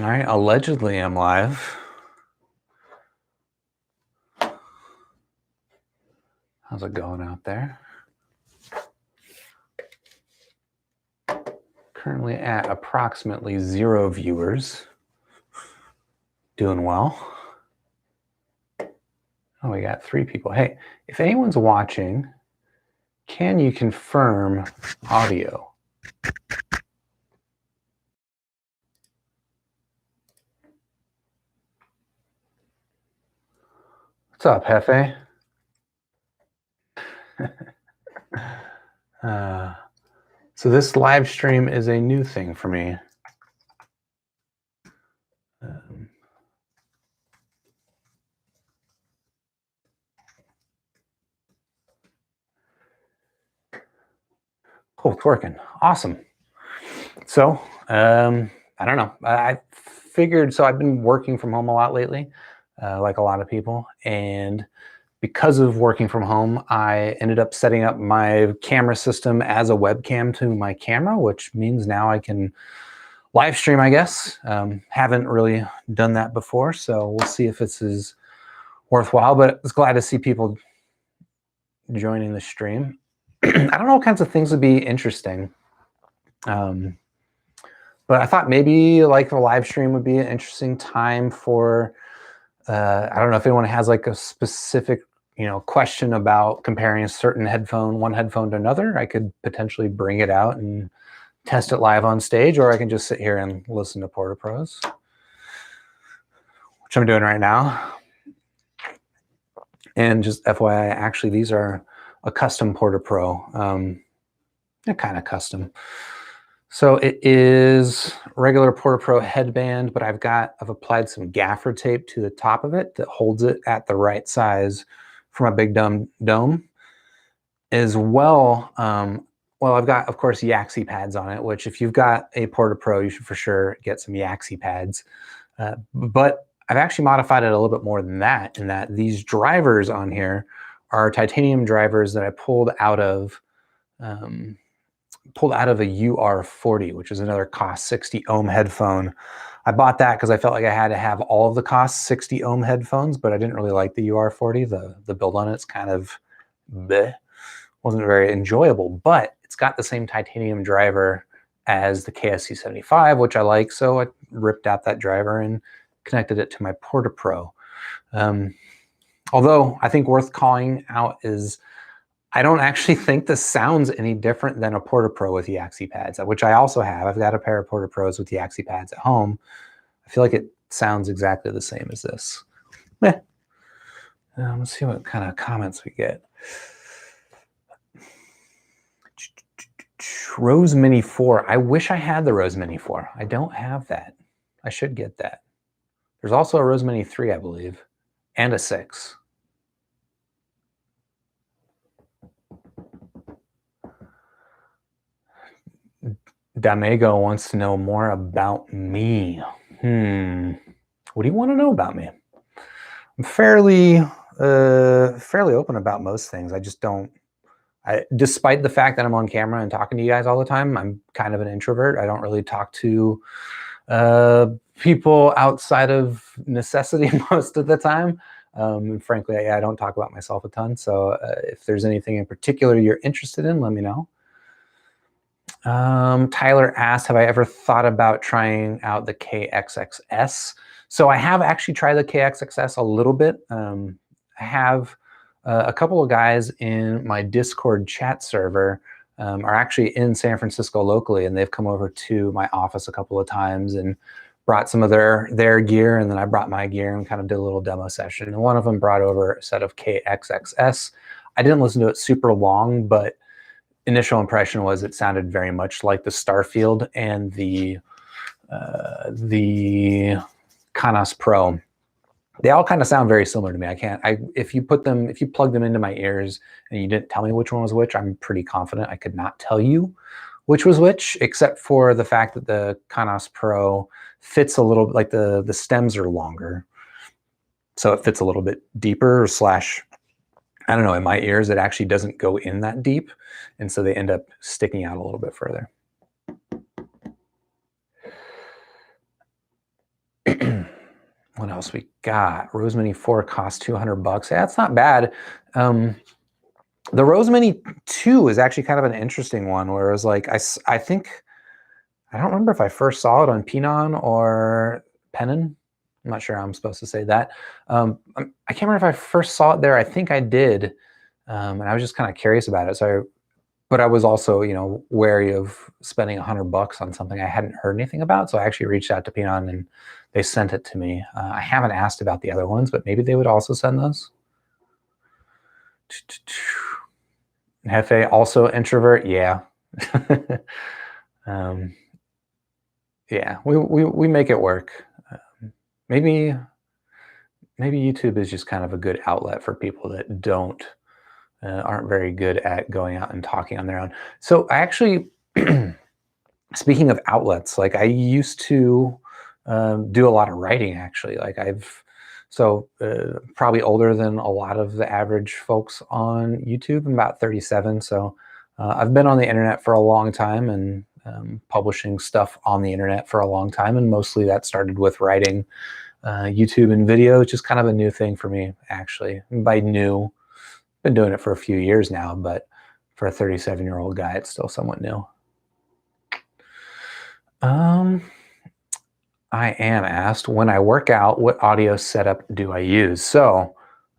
All right, allegedly I'm live. How's it going out there? Currently at approximately 0 viewers. Doing well. Oh, we got 3 people. Hey, if anyone's watching, can you confirm audio? What's up, Hefe? So this live stream is a new thing for me. Cool, it's working. Awesome. So, I don't know. I figured, so I've been working from home a lot lately, like a lot of people. And because of working from home, I ended up setting up my camera system as a webcam to my camera, which means now I can live stream, I guess. Haven't really done that before, so we'll see if this is worthwhile, but it's glad to see people joining the stream. I don't know what kinds of things would be interesting. But I thought maybe like the live stream would be an interesting time for, I don't know if anyone has like a specific, question about comparing a certain one headphone to another. I could potentially bring it out and test it live on stage, or I can just sit here and listen to Porta Pros, which I'm doing right now. And just FYI, actually, these are a custom Porta Pro. They're kind of custom. So it is regular Porta Pro headband, but I've applied some gaffer tape to the top of it that holds it at the right size for my big dome. As well, I've got, of course, AXI Pads on it, which if you've got a Porta Pro, you should for sure get some AXI Pads. But I've actually modified it a little bit more than that, in that these drivers on here are titanium drivers that I pulled out of a UR40, which is another cost 60 ohm headphone. I bought that because I felt like I had to have all of the cost 60 ohm headphones, but I didn't really like the UR40. The build on it's kind of bleh, wasn't very enjoyable, but it's got the same titanium driver as the KSC75, which I like, so I ripped out that driver and connected it to my Porta Pro. Although I think worth calling out is I don't actually think this sounds any different than a Porta Pro with the AXI Pads, which I also have. I've got a pair of Porta Pros with the AXI Pads at home. I feel like it sounds exactly the same as this. Let's see what kind of comments we get. Rose Mini 4. I wish I had the Rose Mini 4. I don't have that. I should get that. There's also a Rose Mini 3, I believe, and a 6. Damego wants to know more about me. What do you want to know about me? I'm fairly open about most things. I just don't. Despite the fact that I'm on camera and talking to you guys all the time, I'm kind of an introvert. I don't really talk to people outside of necessity most of the time. Frankly, I don't talk about myself a ton. So if there's anything in particular you're interested in, let me know. Tyler asked, have I ever thought about trying out the KXXS? So I have actually tried the KXXS a little bit. I have a couple of guys in my Discord chat server are actually in San Francisco locally, and they've come over to my office a couple of times and brought some of their gear, and then I brought my gear and kind of did a little demo session. And one of them brought over a set of KXXS. I didn't listen to it super long, but initial impression was it sounded very much like the Starfield and the Canos Pro. They all kind of sound very similar to me. If you plug them into my ears and you didn't tell me which one was which, I'm pretty confident I could not tell you which was which, except for the fact that the Canos Pro fits a little, like the stems are longer. So it fits a little bit deeper, slash, I don't know, in my ears, it actually doesn't go in that deep. And so they end up sticking out a little bit further. What else we got? Rose Mini 4 costs $200. Yeah, that's not bad. The Rose Mini 2 is actually kind of an interesting one, where it was like, I think, I don't remember if I first saw it on Pinon or Pennon. I'm not sure how I'm supposed to say that. I can't remember if I first saw it there. I think I did. And I was just kind of curious about it. But I was also, you know, wary of spending $100 on something I hadn't heard anything about. So I actually reached out to Pinon and they sent it to me. I haven't asked about the other ones, but maybe they would also send those. Hefe, also introvert, yeah. Yeah, we make it work. Maybe YouTube is just kind of a good outlet for people that aren't very good at going out and talking on their own. So I actually, speaking of outlets, like I used to do a lot of writing actually. Like probably older than a lot of the average folks on YouTube. I'm about 37, so I've been on the internet for a long time and publishing stuff on the internet for a long time, and mostly that started with writing YouTube and video, which is kind of a new thing for me, actually. And by new, been doing it for a few years now, but for a 37-year-old guy, it's still somewhat new. I am asked, when I work out, what audio setup do I use? So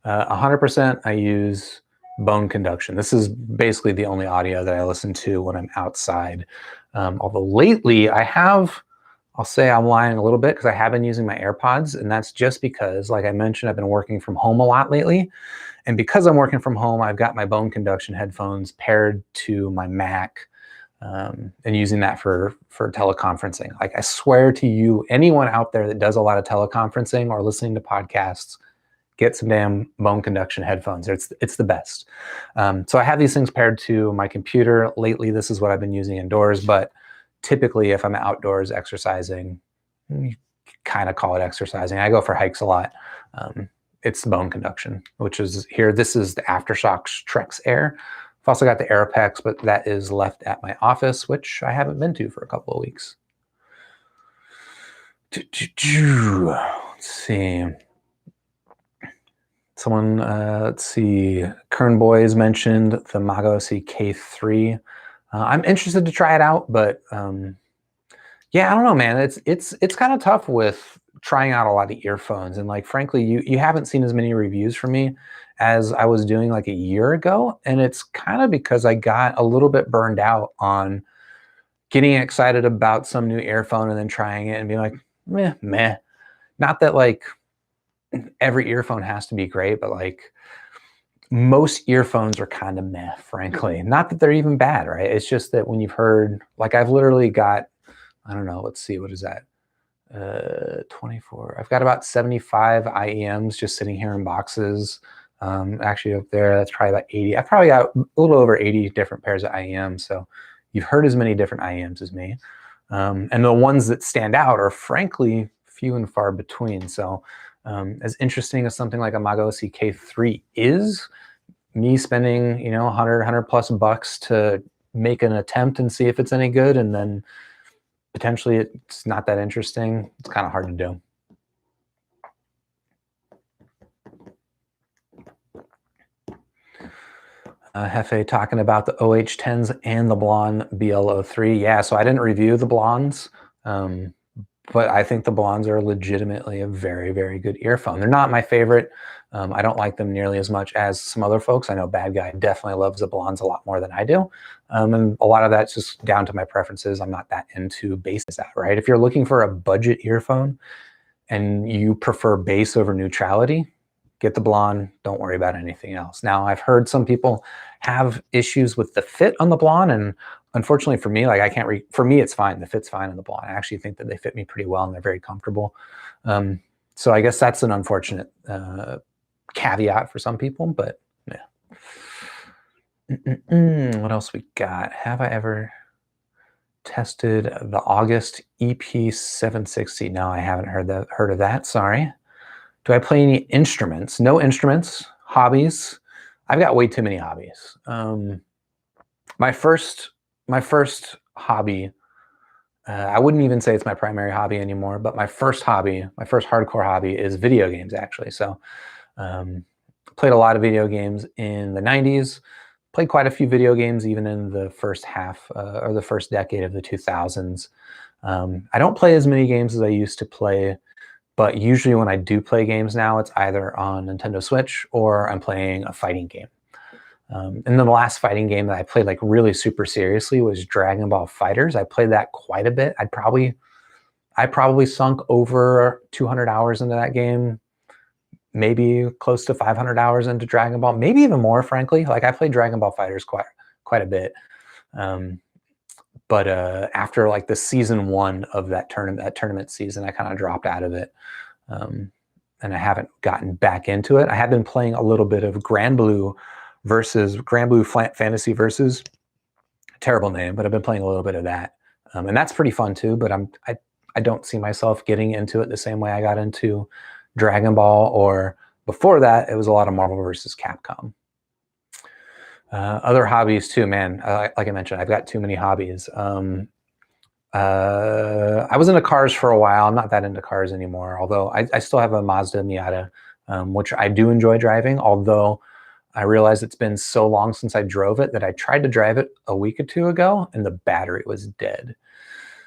100% I use bone conduction. This is basically the only audio that I listen to when I'm outside. Although lately I'll say I'm lying a little bit because I have been using my AirPods, and that's just because, like I mentioned, I've been working from home a lot lately. And because I'm working from home, I've got my bone conduction headphones paired to my Mac and using that for teleconferencing. Like I swear to you, anyone out there that does a lot of teleconferencing or listening to podcasts, get some damn bone conduction headphones. It's the best. So I have these things paired to my computer. Lately, this is what I've been using indoors, but typically if I'm outdoors exercising, you kind of call it exercising. I go for hikes a lot. It's the bone conduction, which is here. This is the Aftershok's Trex Air. I've also got the Aeropex, but that is left at my office, which I haven't been to for a couple of weeks. Let's see. Someone, let's see. Kern Boys mentioned the Mago K3. I'm interested to try it out, but yeah, I don't know, man. It's kind of tough with trying out a lot of earphones, and like frankly, you haven't seen as many reviews from me as I was doing like a year ago, and it's kind of because I got a little bit burned out on getting excited about some new earphone and then trying it and being like, meh. Not that like every earphone has to be great, but like most earphones are kind of meh, frankly. Not that they're even bad, right? It's just that when you've heard, like I've literally got, I don't know, let's see, what is that? 24. I've got about 75 IEMs just sitting here in boxes. Actually up there, that's probably about 80. I've probably got a little over 80 different pairs of IEMs. So you've heard as many different IEMs as me. And the ones that stand out are frankly few and far between. So as interesting as something like a Mago K3 is, me spending, you know, 100 plus bucks to make an attempt and see if it's any good, and then potentially it's not that interesting, it's kind of hard to do. Hefe talking about the OH10s and the Blonde BL03. Yeah, so I didn't review the Blondes, but I think the Blondes are legitimately a very, very good earphone. They're not my favorite. I don't like them nearly as much as some other folks. I know Bad Guy definitely loves the Blondes a lot more than I do. And a lot of that's just down to my preferences. I'm not that into bass, right? If you're looking for a budget earphone and you prefer bass over neutrality, get the Blonde, don't worry about anything else. Now, I've heard some people have issues with the fit on the Blonde, and unfortunately for me, like I can't for me, it's fine. The fit's fine on the Blonde. I actually think that they fit me pretty well and they're very comfortable. So I guess that's an unfortunate caveat for some people, but yeah. What else we got? Have I ever tested the August EP760? No, I haven't heard of that. Sorry. Do I play any instruments? No instruments. Hobbies. I've got way too many hobbies. My first hobby I wouldn't even say it's my primary hobby anymore, but my first hobby, my first hardcore hobby is video games, actually. So played a lot of video games in the 90s, played quite a few video games even in the first half or the first decade of the 2000s. I don't play as many games as I used to play, but usually when I do play games now, it's either on Nintendo Switch or I'm playing a fighting game. And then the last fighting game that I played like really super seriously was Dragon Ball FighterZ. I played that quite a bit. I probably sunk over 200 hours into that game, maybe close to 500 hours into Dragon Ball, maybe even more, frankly. Like I played Dragon Ball FighterZ quite a bit. But after like the season 1 of that tournament season, I kind of dropped out of it. And I haven't gotten back into it. I have been playing a little bit of Grand Blue Fantasy Versus. Terrible name, but I've been playing a little bit of that. And that's pretty fun too, but I don't see myself getting into it the same way I got into Dragon Ball, or before that, it was a lot of Marvel versus Capcom. Other hobbies too, man. Like I mentioned, I've got too many hobbies. I was into cars for a while. I'm not that into cars anymore, although I still have a Mazda Miata, which I do enjoy driving, although I realized it's been so long since I drove it that I tried to drive it a week or two ago and the battery was dead.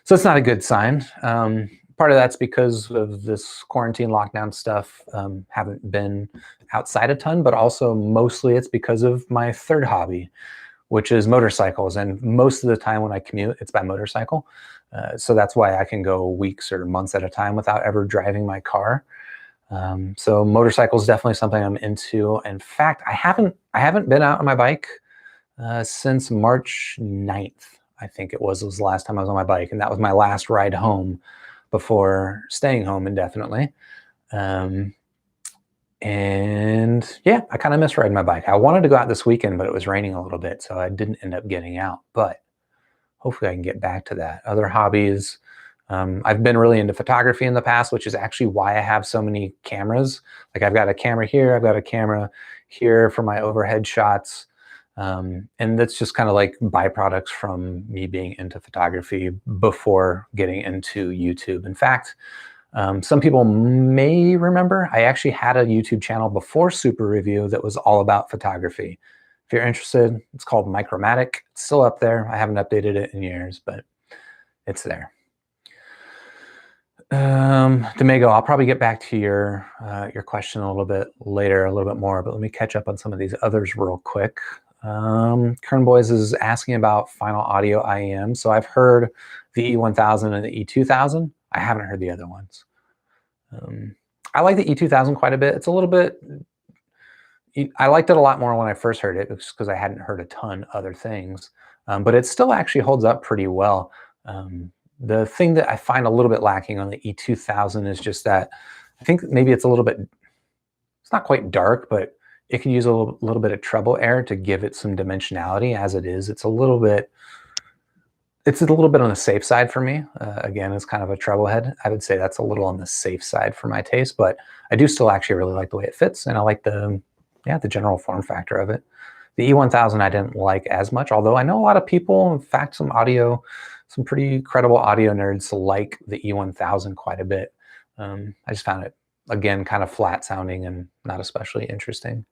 So it's not a good sign. Part of that's because of this quarantine lockdown stuff. Haven't been outside a ton, but also mostly it's because of my third hobby, which is motorcycles. And most of the time when I commute, it's by motorcycle. So that's why I can go weeks or months at a time without ever driving my car. So motorcycles is definitely something I'm into. In fact, I haven't been out on my bike since March 9th. I think it was the last time I was on my bike, and that was my last ride home before staying home indefinitely. And yeah, I kind of miss riding my bike. I wanted to go out this weekend, but it was raining a little bit, so I didn't end up getting out, but hopefully I can get back to that. Other hobbies, I've been really into photography in the past, which is actually why I have so many cameras. Like I've got a camera here, I've got a camera here for my overhead shots. And that's just kind of like byproducts from me being into photography before getting into YouTube. In fact, some people may remember I actually had a YouTube channel before Super Review that was all about photography. If you're interested, it's called Micromatic. It's still up there. I haven't updated it in years, but it's there. Domingo, I'll probably get back to your question a little bit later, a little bit more, but let me catch up on some of these others real quick. Kern Boys is asking about Final Audio IEM. So I've heard the E1000 and the E2000. I haven't heard the other ones. I like the E2000 quite a bit. It's a little bit, I liked it a lot more when I first heard it because I hadn't heard a ton other things, but it still actually holds up pretty well. The thing that I find a little bit lacking on the E2000 is just that I think maybe it's a little bit, it's not quite dark, but it can use a little bit of treble air to give it some dimensionality. As it is, it's a little bit on the safe side for me. Again, it's kind of a treble head. I would say that's a little on the safe side for my taste, but I do still actually really like the way it fits, and I like the general form factor of it. The E1000 I didn't like as much, although I know a lot of people, in fact, some pretty credible audio nerds like the E1000 quite a bit. I just found it, again, kind of flat sounding and not especially interesting.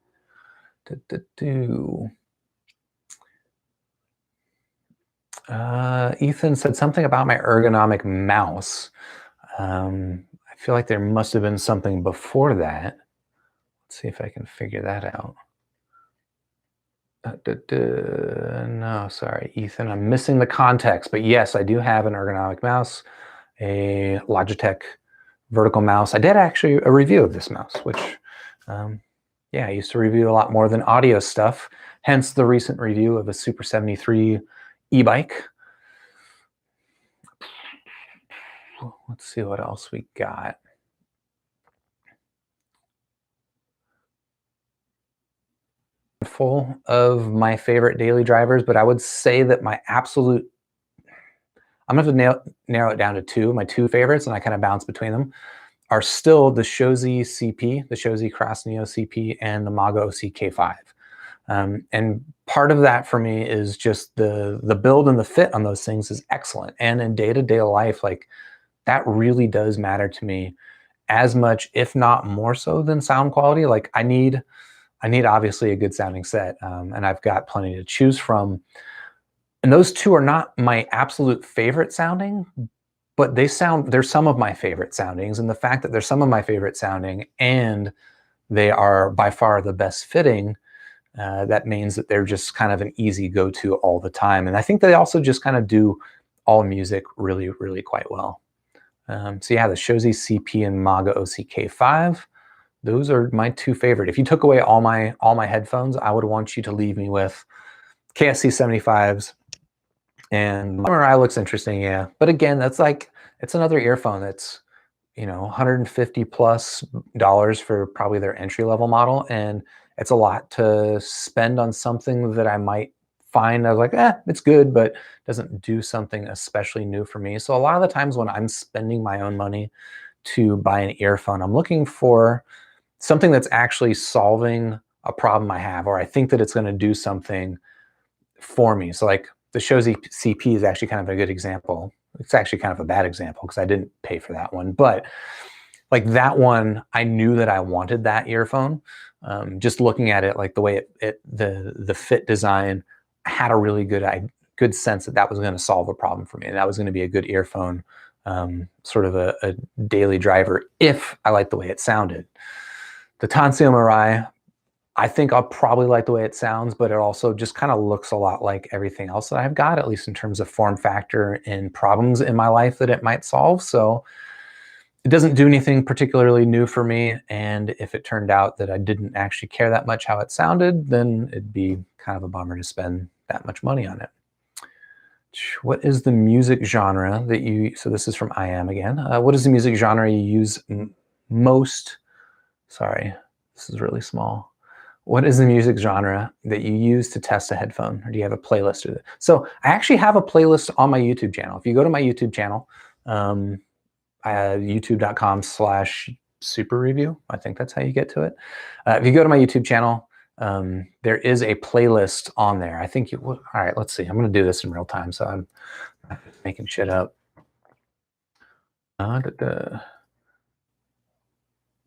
Ethan said something about my ergonomic mouse. I feel like there must have been something before that. Let's see if I can figure that out. No, sorry, Ethan, I'm missing the context. But yes, I do have an ergonomic mouse, a Logitech vertical mouse. I did actually a review of this mouse, which, yeah, I used to review a lot more than audio stuff, hence the recent review of a Super 73 e-bike. Let's see what else we got. Full of my favorite daily drivers, but I would say that my absolute, I'm going to have to narrow it down to two. My two favorites, and I kind of bounce between them, are still the Shozy CP, the Shozy Cross Neo CP, and the Mago CK5. And part of that for me is just the build and the fit on those things is excellent. And in day-to-day life, like that really does matter to me as much, if not more so than sound quality. Like I need obviously a good sounding set, and I've got plenty to choose from. And those two are not my absolute favorite sounding, but they're some of my favorite soundings. And the fact that they're some of my favorite sounding and they are by far the best fitting, that means that they're just kind of an easy go-to all the time. And I think they also just kind of do all music really, really quite well. So yeah, the Shozi CP and Maga OCK5, those are my two favorite. If you took away all my headphones, I would want you to leave me with KSC 75s. And MRI looks interesting, yeah. But again, that's like, it's another earphone that's, you know, $150+ for probably their entry-level model. And it's a lot to spend on something that I might find, I was like, it's good, but doesn't do something especially new for me. So a lot of the times when I'm spending my own money to buy an earphone, I'm looking for something that's actually solving a problem I have, or I think that it's going to do something for me. So like the Shozi CP is actually kind of a good example. It's actually kind of a bad example because I didn't pay for that one, but like that one, I knew that I wanted that earphone. Just looking at it, like the way the fit design, I had a really good sense that that was going to solve a problem for me, and that was going to be a good earphone, sort of a daily driver if I liked the way it sounded. The Tansu Mirai, I think I'll probably like the way it sounds, but it also just kind of looks a lot like everything else that I've got, at least in terms of form factor and problems in my life that it might solve. So it doesn't do anything particularly new for me. And if it turned out that I didn't actually care that much how it sounded, then it'd be kind of a bummer to spend that much money on it. What is the music genre that you, so this is from I Am again. What is the music genre you use most? Sorry, this is really small. What is the music genre that you use to test a headphone? Or do you have a playlist of it? So I actually have a playlist on my YouTube channel. If you go to my YouTube channel, youtube.com/super review, I think that's how you get to it. If you go to my YouTube channel, there is a playlist on there. I think all right, let's see. I'm going to do this in real time, so I'm not making shit up.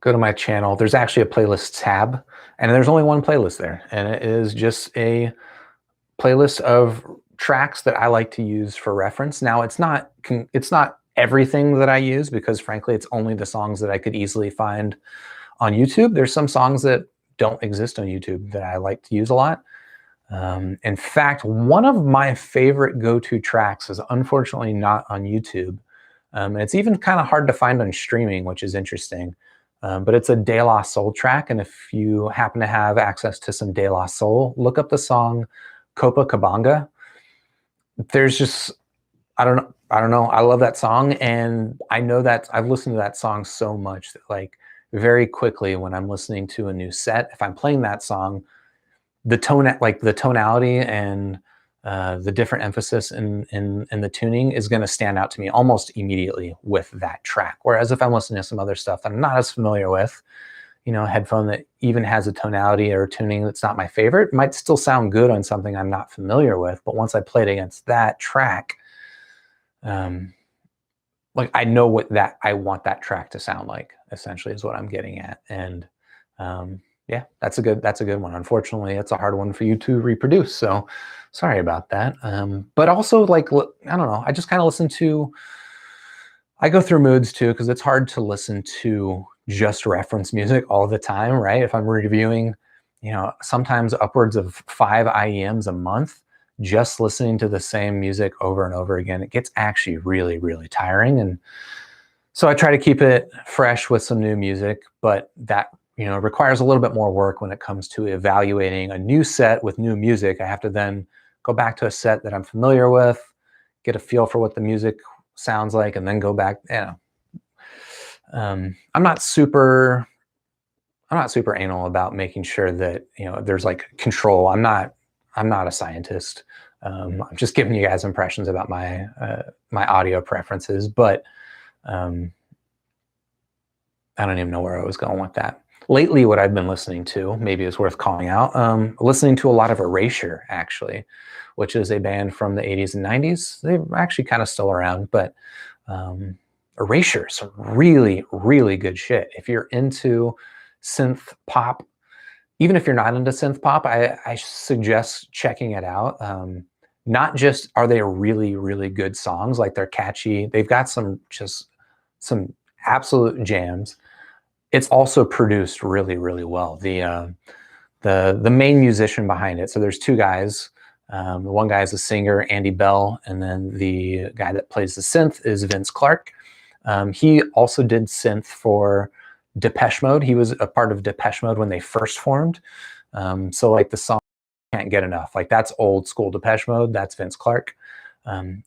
Go to my channel. There's actually a playlist tab, and there's only one playlist there, and it is just a playlist of tracks that I like to use for reference. Now, it's not everything that I use, because frankly, it's only the songs that I could easily find on YouTube. There's some songs that don't exist on YouTube that I like to use a lot. In fact, one of my favorite go-to tracks is unfortunately not on YouTube. And it's even kind of hard to find on streaming, which is interesting. But it's a De La Soul track, and if you happen to have access to some De La Soul, look up the song Copacabana. There's just, I don't know. I love that song, and I know that I've listened to that song so much that like very quickly when I'm listening to a new set, if I'm playing that song, the tonality and the different emphasis in the tuning is going to stand out to me almost immediately with that track. Whereas if I'm listening to some other stuff that I'm not as familiar with, you know, a headphone that even has a tonality or a tuning that's not my favorite might still sound good on something I'm not familiar with. But once I play it against that track, like I know what I want that track to sound like, essentially is what I'm getting at. And yeah, that's a good one. Unfortunately, it's a hard one for you to reproduce. So sorry about that. But also, like, I don't know, I just kind of I go through moods too, because it's hard to listen to just reference music all the time, right? If I'm reviewing, you know, sometimes upwards of 5 IEMs a month, just listening to the same music over and over again, it gets actually really, really tiring. And so I try to keep it fresh with some new music, but that, you know, requires a little bit more work when it comes to evaluating a new set with new music. I have to then go back to a set that I'm familiar with, get a feel for what the music sounds like, and then go back. You know, I'm not super anal about making sure that, you know, there's like control. I'm not a scientist. I'm just giving you guys impressions about my audio preferences, but I don't even know where I was going with that. Lately, what I've been listening to, maybe is worth calling out, listening to a lot of Erasure, actually, which is a band from the 80s and 90s. They're actually kind of still around, but Erasure, some really, really good shit. If you're into synth pop, even if you're not into synth pop, I suggest checking it out. Not just are they really, really good songs, like they're catchy. They've got some absolute jams. It's also produced really, really well. The main musician behind it. So there's two guys. The one guy is a singer, Andy Bell, and then the guy that plays the synth is Vince Clarke. He also did synth for Depeche Mode. He was a part of Depeche Mode when they first formed. So like the song Can't Get Enough, like that's old school Depeche Mode. That's Vince Clarke.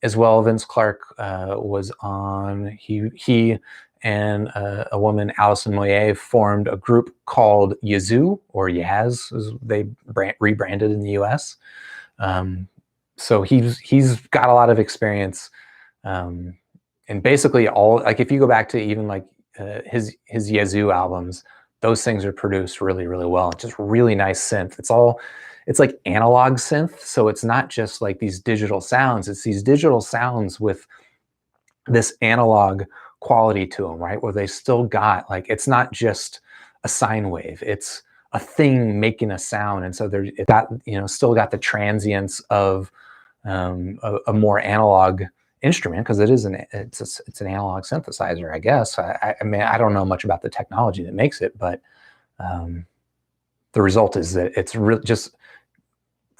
As well, Vince Clarke was on, he and a woman, Alison Moyet, formed a group called Yazoo, or Yaz, as they rebranded in the US. So he's got a lot of experience. And basically all, like if you go back to even like his Yazoo albums, those things are produced really, really well. It's just really nice synth. It's like analog synth. So it's not just like these digital sounds, it's these digital sounds with this analog quality to them, right? Where they still got, like, it's not just a sine wave, it's a thing making a sound. And so it got, you know, still got the transience of a more analog instrument, because it's an analog synthesizer, I guess. I mean, I don't know much about the technology that makes it, but the result is that it's really just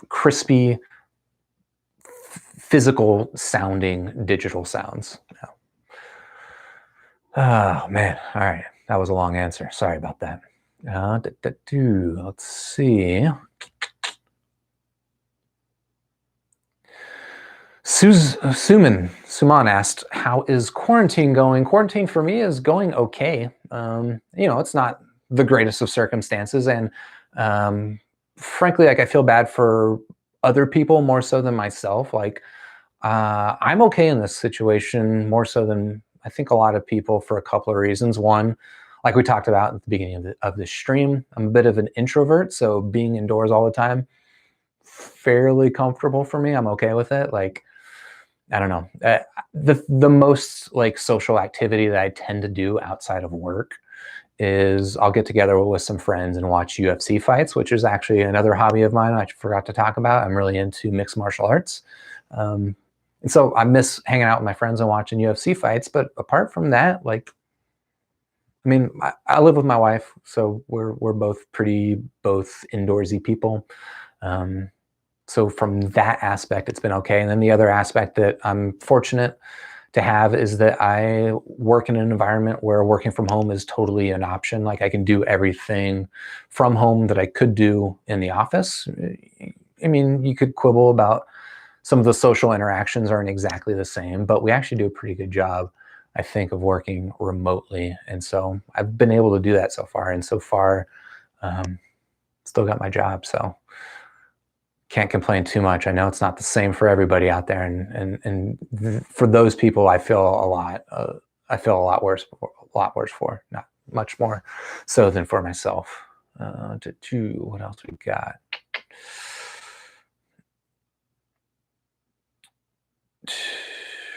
crispy, physical sounding digital sounds. Oh man, all right, that was a long answer. Sorry about that. Let's see. Suman asked, how is quarantine going? Quarantine for me is going okay. You know, it's not the greatest of circumstances, and frankly, like, I feel bad for other people more so than myself. Like, I'm okay in this situation more so than I think a lot of people, for a couple of reasons. One, like we talked about at the beginning of this stream, I'm a bit of an introvert, so being indoors all the time, fairly comfortable for me. I'm okay with it. Like, I don't know. The most like social activity that I tend to do outside of work is I'll get together with some friends and watch UFC fights, which is actually another hobby of mine I forgot to talk about. I'm really into mixed martial arts. And so I miss hanging out with my friends and watching UFC fights. But apart from that, like, I mean, I live with my wife, so we're both indoorsy people. So from that aspect, it's been okay. And then the other aspect that I'm fortunate to have is that I work in an environment where working from home is totally an option. Like, I can do everything from home that I could do in the office. I mean, you could quibble about some of the social interactions aren't exactly the same, but we actually do a pretty good job, I think, of working remotely. And so I've been able to do that so far. And so far, still got my job. So can't complain too much. I know it's not the same for everybody out there, and for those people, I feel a lot worse for, not much more so than for myself. What else we got?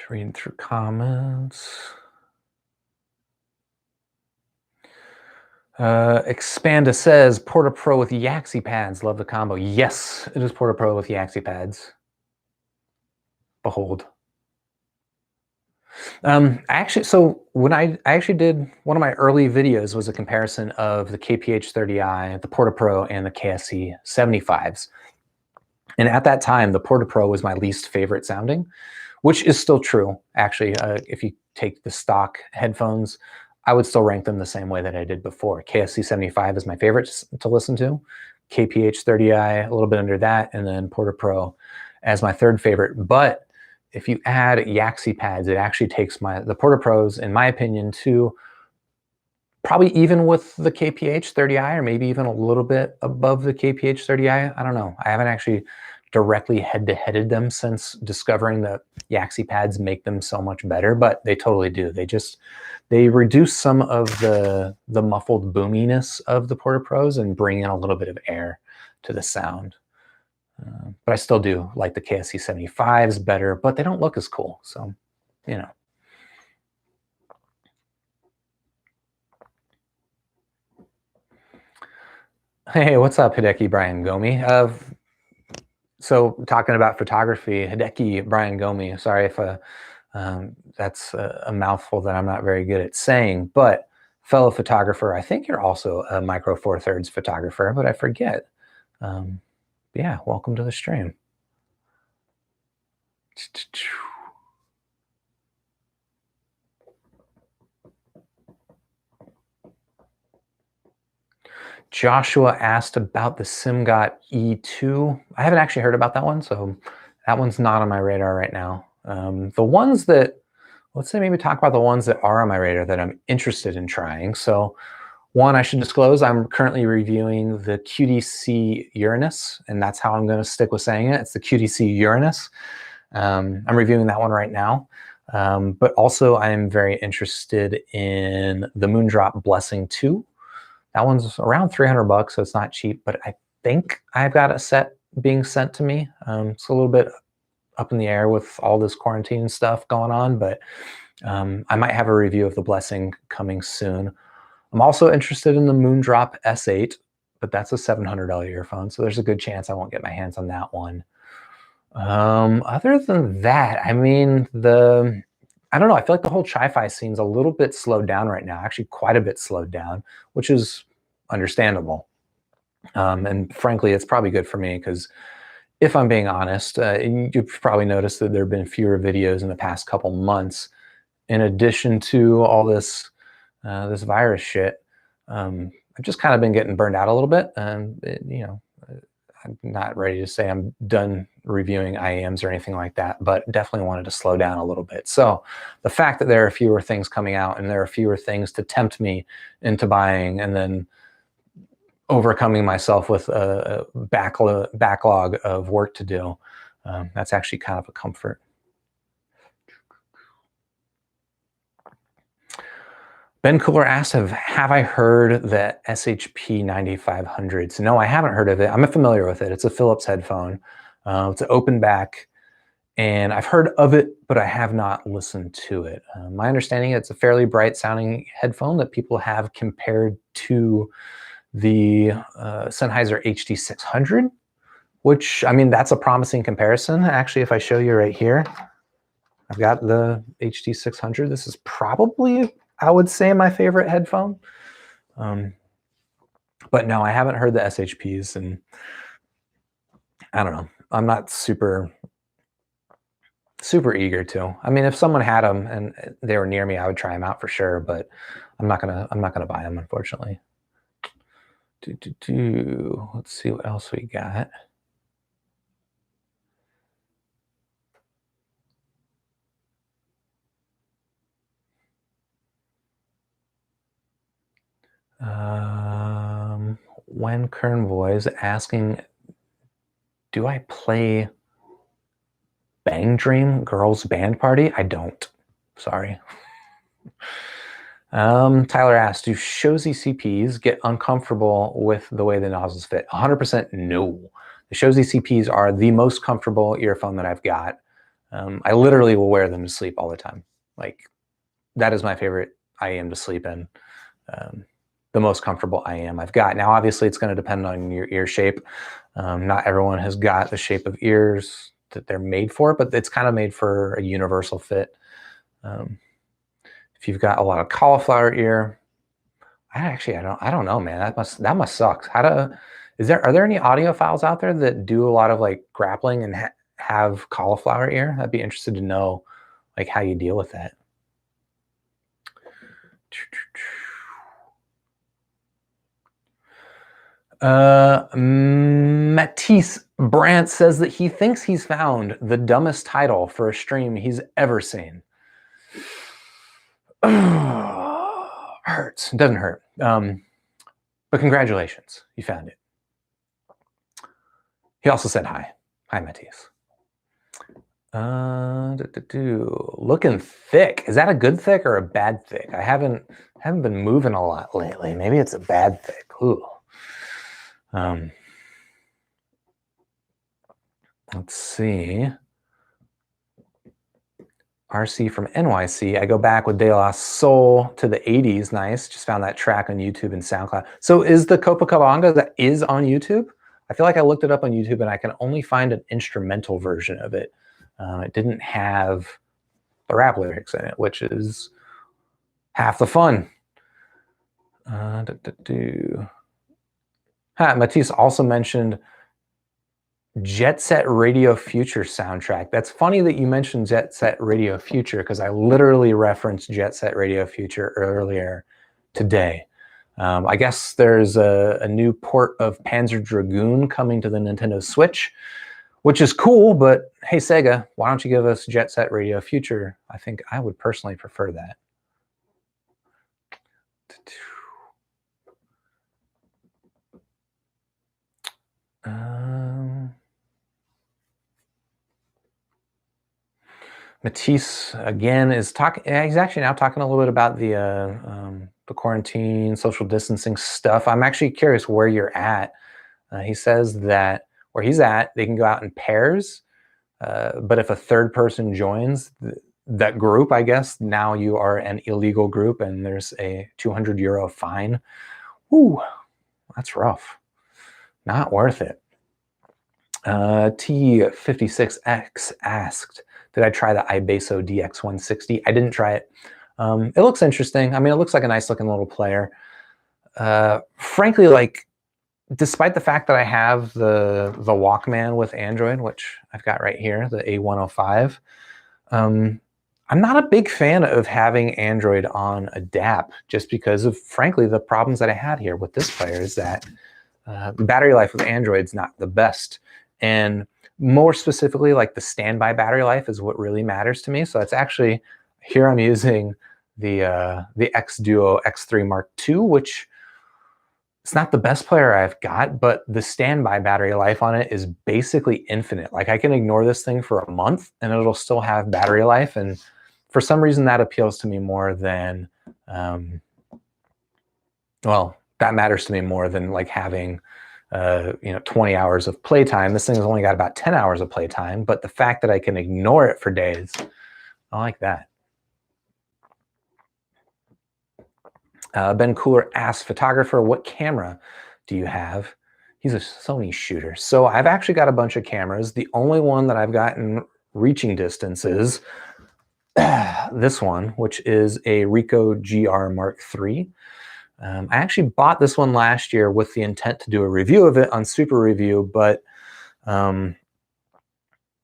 Reading through comments. Expanda says, Porta Pro with the AXI Pads. Love the combo. Yes, it is Porta Pro with the AXI Pads. Behold. So when I actually did one of my early videos was a comparison of the KPH30i, the Porta Pro, and the KSC 75s. And at that time, the Porta Pro was my least favorite sounding, which is still true, actually. If you take the stock headphones, I would still rank them the same way that I did before. KSC 75 is my favorite to listen to, KPH30i a little bit under that, and then Porta Pro as my third favorite. But if you add AXI Pads, it actually takes the Porta Pros, in my opinion, to probably even with the KPH30i, or maybe even a little bit above the KPH30i. I don't know. I haven't actually directly head-to-headed them since discovering that the AXI Pads make them so much better, but they totally do. They reduce some of the muffled boominess of the Porta Pros and bring in a little bit of air to the sound. But I still do like the KSC 75s better, but they don't look as cool. So, you know. Hey, what's up, Hideki Brian Gomi? So talking about photography, Hideki Brian Gomi, sorry if that's a mouthful that I'm not very good at saying, but fellow photographer, I think you're also a Micro Four Thirds photographer, but I forget. Yeah, welcome to the stream. Joshua asked about the SimGot E2. I haven't actually heard about that one, so that one's not on my radar right now. The ones that, let's say maybe talk about the ones that are on my radar that I'm interested in trying. So one, I should disclose, I'm currently reviewing the QDC Uranus, and that's how I'm going to stick with saying it. It's the QDC Uranus. I'm reviewing that one right now. But also I'm very interested in the Moondrop Blessing 2. That one's around 300 bucks, so it's not cheap, but I think I've got a set being sent to me. It's a little bit up in the air with all this quarantine stuff going on, but I might have a review of the Blessing coming soon. I'm also interested in the Moondrop S8, but that's a $700 earphone, so there's a good chance I won't get my hands on that one. Other than that, I mean, I don't know, I feel like the whole Chi-Fi scene's a little bit slowed down right now, actually quite a bit slowed down, which is understandable. And frankly, it's probably good for me because if I'm being honest, you've probably noticed that there have been fewer videos in the past couple months. In addition to all this this virus shit, I've just kind of been getting burned out a little bit. You know, I'm not ready to say I'm done reviewing IEMs or anything like that, but definitely wanted to slow down a little bit. So the fact that there are fewer things coming out and there are fewer things to tempt me into buying and then overcoming myself with a backlog of work to do, that's actually kind of a comfort. Ben Cooler asked, have I heard the SHP 9500s? No, I haven't heard of it. I'm familiar with it. It's a Philips headphone. It's an open back, and I've heard of it, but I have not listened to it. My understanding, it's a fairly bright sounding headphone that people have compared to the Sennheiser HD600, which, I mean, that's a promising comparison. Actually, if I show you right here, I've got the HD600. This is probably, I would say, my favorite headphone. But no, I haven't heard the SHPs, and I don't know. I'm not super eager to. I mean, if someone had them and they were near me, I would try them out for sure, but I'm not gonna buy them, unfortunately. Let's see what else we got. When Kernvoy is asking, do I play Bang Dream Girls Band Party? I don't. Sorry. Tyler asked, do Shozy CPs get uncomfortable with the way the nozzles fit? 100% no. The Shozy CPs are the most comfortable earphone that I've got. I literally will wear them to sleep all the time. Like, that is my favorite IEM to sleep in. The most comfortable IEM I've got. Now, obviously, it's going to depend on your ear shape. Not everyone has got the shape of ears that they're made for, but it's kind of made for a universal fit. If you've got a lot of cauliflower ear, I don't know, man. That must suck. Are there any audiophiles out there that do a lot of like grappling and have cauliflower ear? I'd be interested to know like how you deal with that. Matisse Brandt says that he thinks he's found the dumbest title for a stream he's ever seen. Hurts. It doesn't hurt. But congratulations, you found it. He also said hi. Hi, Matisse. Looking thick. Is that a good thick or a bad thick? I haven't been moving a lot lately. Maybe it's a bad thick. Ooh. Let's see. RC from NYC. I go back with De La Soul to the 80s. Nice. Just found that track on YouTube and SoundCloud. So is the Copacabana that is on YouTube? I feel like I looked it up on YouTube and I can only find an instrumental version of it. It didn't have the rap lyrics in it, which is half the fun. Matisse also mentioned Jet Set Radio Future soundtrack. That's funny that you mentioned Jet Set Radio Future because I literally referenced Jet Set Radio Future earlier today. I guess there's a new port of Panzer Dragoon coming to the Nintendo Switch, which is cool, but hey, Sega, why don't you give us Jet Set Radio Future? I think I would personally prefer that. Matisse again is talking. He's actually now talking a little bit about the quarantine, social distancing stuff. I'm actually curious where you're at. He says that where he's at, they can go out in pairs, but if a third person joins that group, I guess now you are an illegal group, and there's a €200 fine. Ooh, that's rough. Not worth it. T56X asked, did I try the iBasso DX160? I didn't try it. It looks interesting. I mean, it looks like a nice looking little player. Frankly, like, despite the fact that I have the Walkman with Android, which I've got right here, the A105, I'm not a big fan of having Android on a DAP just because of, frankly, the problems that I had here with this player is that the battery life of Android's not the best. And more specifically, like the standby battery life is what really matters to me. So it's actually, here I'm using the X Duo X3 Mark II, which it's not the best player I've got, but the standby battery life on it is basically infinite. Like I can ignore this thing for a month and it'll still have battery life. And for some reason that appeals to me more than, well, that matters to me more than like having 20 hours of playtime. This thing has only got about 10 hours of playtime, but the fact that I can ignore it for days, I like that. Ben Cooler asks, photographer, what camera do you have? He's a Sony shooter. So I've actually got a bunch of cameras. The only one that I've gotten reaching distance is this one, which is a Ricoh GR Mark III. I actually bought this one last year with the intent to do a review of it on Super Review, but I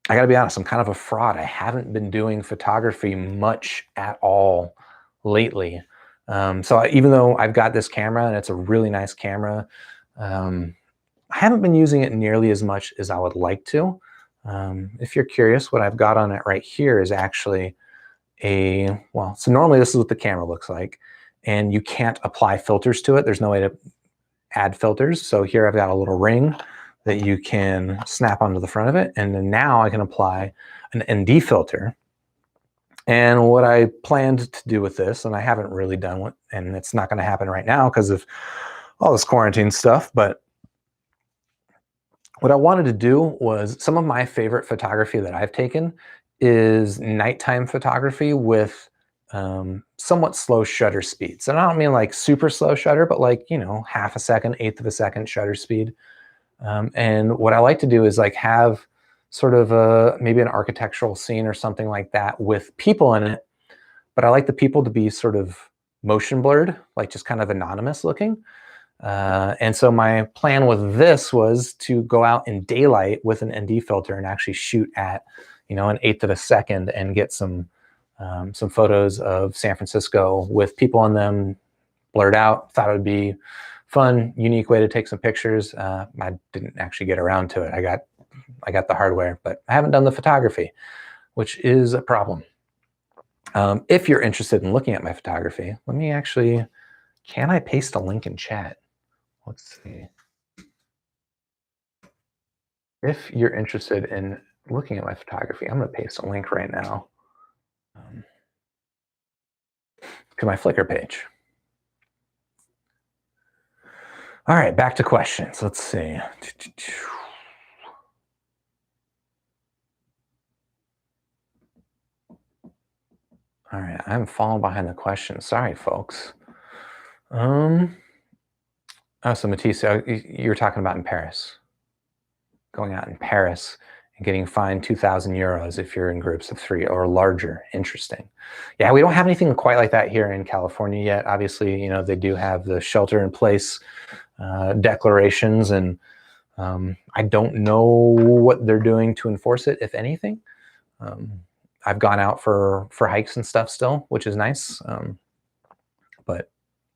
gotta be honest, I'm kind of a fraud. I haven't been doing photography much at all lately. So even though I've got this camera and it's a really nice camera, I haven't been using it nearly as much as I would like to. If you're curious, what I've got on it right here is actually so normally this is what the camera looks like. And you can't apply filters to it. There's no way to add filters. So here I've got a little ring that you can snap onto the front of it. And then now I can apply an ND filter. And what I planned to do with this, and I haven't really done it, and it's not going to happen right now because of all this quarantine stuff, but what I wanted to do was, some of my favorite photography that I've taken is nighttime photography with somewhat slow shutter speeds. And I don't mean like super slow shutter, but like, half a second, eighth of a second shutter speed. And what I like to do is like have sort of maybe an architectural scene or something like that with people in it. But I like the people to be sort of motion blurred, like just kind of anonymous looking. And so my plan with this was to go out in daylight with an ND filter and actually shoot at, an eighth of a second and get some photos of San Francisco with people in them blurred out. Thought it would be fun, unique way to take some pictures. I didn't actually get around to it. I got the hardware, but I haven't done the photography, which is a problem. If you're interested in looking at my photography, let me actually, can I paste a link in chat? Let's see. If you're interested in looking at my photography, I'm going to paste a link right now to my Flickr page. All right, back to questions. Let's see. All right, I'm falling behind the questions. Sorry, folks. Oh, so Matisse, you were talking about in Paris. Going out in Paris and getting fined 2,000 euros if you're in groups of 3 or larger. Interesting. Yeah, we don't have anything quite like that here in California yet. Obviously, you know, they do have the shelter in place declarations, and I don't know what they're doing to enforce it, if anything. I've gone out for hikes and stuff still, which is nice, but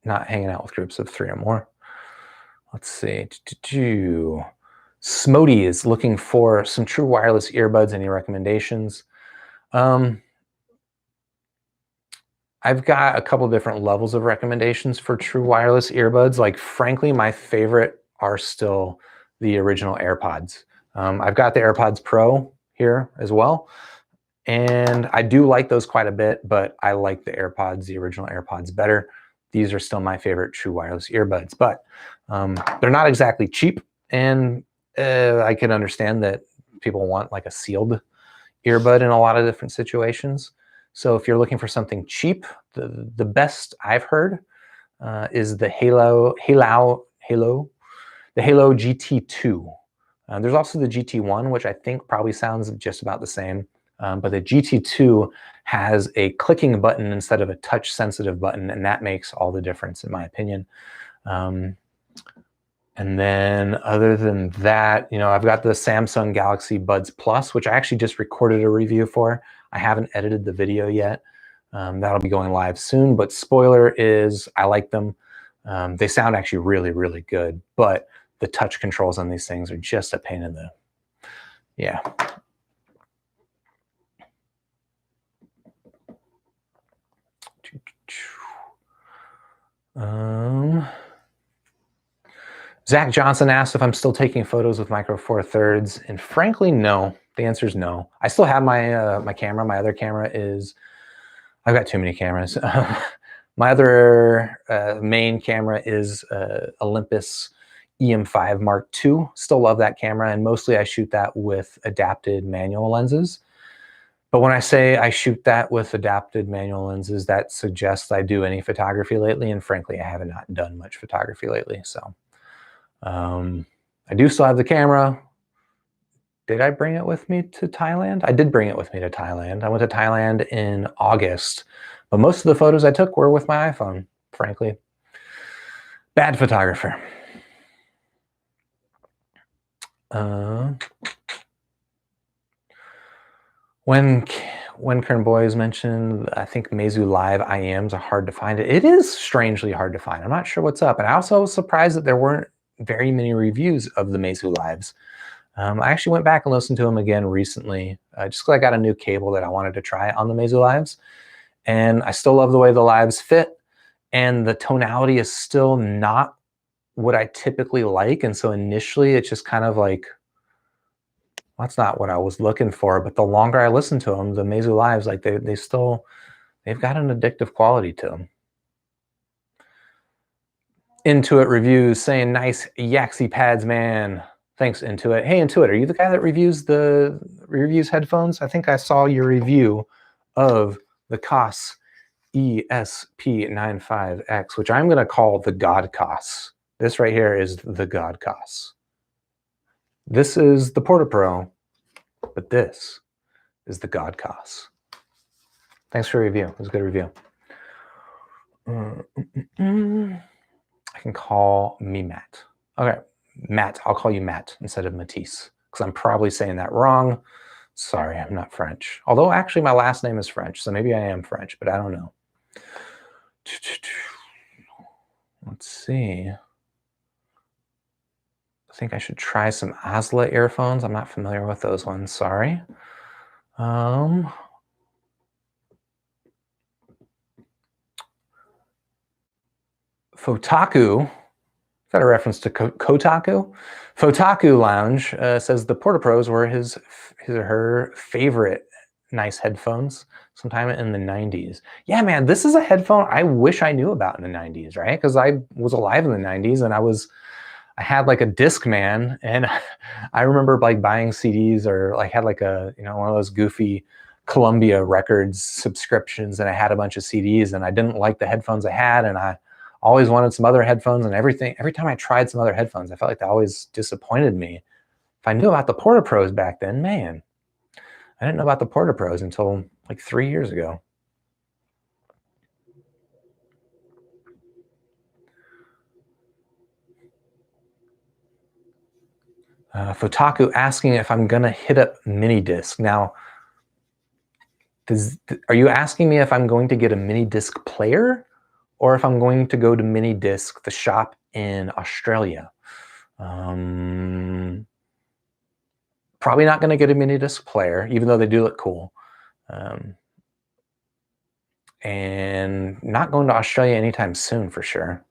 not hanging out with groups of 3 or more. Let's see. Smody is looking for some true wireless earbuds. Any recommendations? I've got a couple different levels of recommendations for true wireless earbuds. Like, frankly, my favorite are still the original AirPods. I've got the AirPods Pro here as well, and I do like those quite a bit, but I like the AirPods, the original AirPods, better. These are still my favorite true wireless earbuds, but they're not exactly cheap, and I can understand that people want like a sealed earbud in a lot of different situations. So if you're looking for something cheap, the best I've heard is the Halo GT2. There's also the GT1, which I think probably sounds just about the same. But the GT2 has a clicking button instead of a touch-sensitive button, and that makes all the difference, in my opinion. And then other than that, you know, I've got the Samsung Galaxy Buds Plus, which I actually just recorded a review for. I haven't edited the video yet. That'll be going live soon, but spoiler is I like them. They sound actually really, really good, but the touch controls on these things are just a pain in the, yeah. Zach Johnson asked if I'm still taking photos with Micro Four Thirds, and frankly, no. The answer is no. I still have my my camera. My other camera is, I've got too many cameras. My other main camera is Olympus EM5 Mark II. Still love that camera, and mostly I shoot that with adapted manual lenses. But when I say I shoot that with adapted manual lenses, that suggests I do any photography lately, and frankly, I have not done much photography lately. So I do still have the camera. Did I bring it with me to Thailand? I did bring it with me to Thailand. I went to Thailand in August, but most of the photos I took were with my iPhone, frankly. Bad photographer. When Kern Boys mentioned, I think Meizu Live IMs are hard to find. It is strangely hard to find. I'm not sure what's up. And I also was surprised that there weren't very many reviews of the Meizu Lives. I actually went back and listened to them again recently, just because I got a new cable that I wanted to try on the Meizu Lives. And I still love the way the Lives fit, and the tonality is still not what I typically like. And so initially it's just kind of like, that's not what I was looking for. But the longer I listen to them, the Meizu Lives, like they've got an addictive quality to them. Intuit Reviews saying, nice AXI Pads, man. Thanks, Intuit. Hey, Intuit, are you the guy that reviews headphones? I think I saw your review of the Koss ESP95X, which I'm going to call the God Koss. This right here is the God Koss. This is the Porta Pro, but this is the God Koss. Thanks for your review. It was a good review. I can call me Matt. Okay, Matt. I'll call you Matt instead of Matisse, because I'm probably saying that wrong. Sorry, I'm not French. Although actually my last name is French, so maybe I am French, but I don't know. Let's see. I think I should try some Osla earphones. I'm not familiar with those ones, sorry. that a reference to Kotaku? Fotaku Lounge says the Porta Pros were his or her favorite nice headphones sometime in the 90s. Yeah, man, this is a headphone I wish I knew about in the 90s, right? Because I was alive in the 90s and I had like a Discman, and I remember like buying CDs, or like had like a, you know, one of those goofy Columbia Records subscriptions, and I had a bunch of CDs, and I didn't like the headphones I had, and I always wanted some other headphones, and every time I tried some other headphones, I felt like they always disappointed me. If I knew about the Porta Pros back then, man, I didn't know about the Porta Pros until like 3 years ago. Fotaku asking if I'm gonna hit up mini disc. Now, are you asking me if I'm going to get a mini disc player, or if I'm going to go to Mini Disc, the shop in Australia? Probably not going to get a mini disc player, even though they do look cool. And not going to Australia anytime soon for sure.